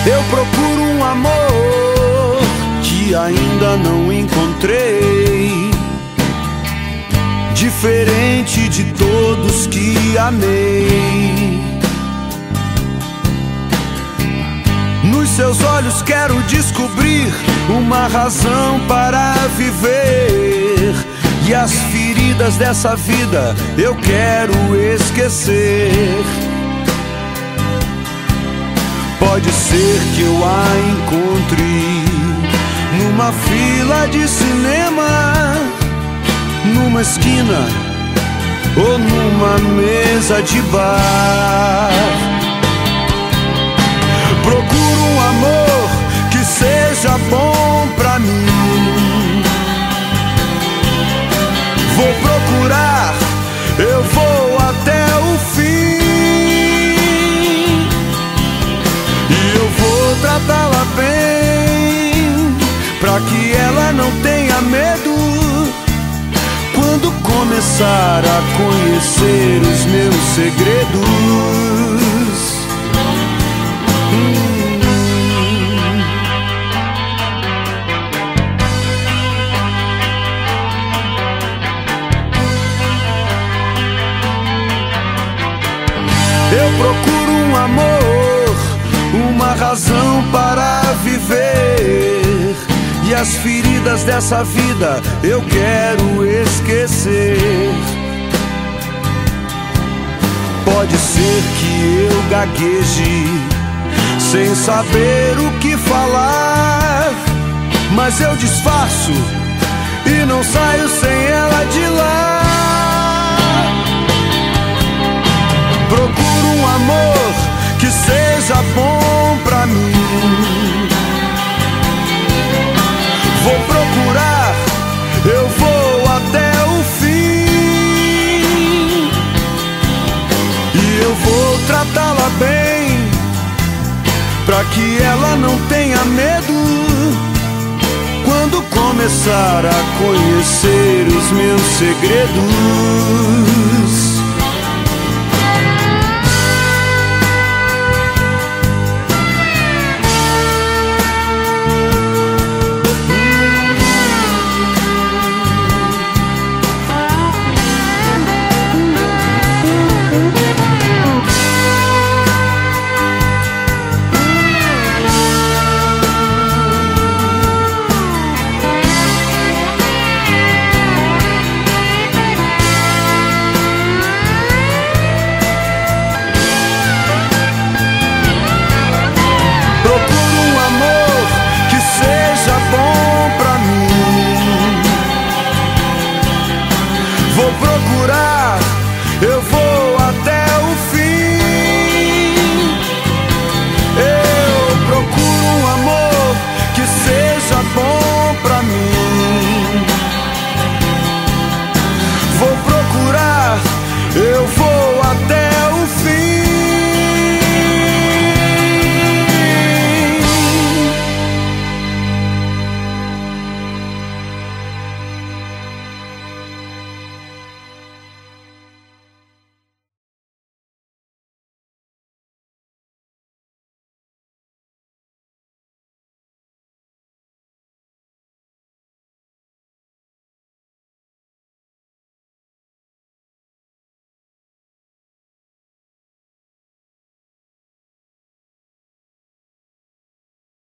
Eu procuro um amor que ainda não encontrei, diferente de todos que amei. Nos seus olhos quero descobrir uma razão para viver, e as feridas dessa vida eu quero esquecer. Pode ser que eu a encontre numa fila de cinema, numa esquina ou numa mesa de bar. Procuro um amor que seja bom pra mim. Vou procurar, eu vou até o fim, e eu vou tratá-la bem, pra que ela não tenha medo quando começar a conhecer os meus segredos. Eu procuro um amor, uma razão para viver, e as feridas dessa vida eu quero esquecer. Pode ser que eu gagueje sem saber o que falar, mas eu disfarço e não saio sem ela de lá. Procuro um amor que seja bom pra mim. Vou procurar, eu vou até o fim, e eu vou tratá-la bem, pra que ela não tenha medo quando começar a conhecer os meus segredos.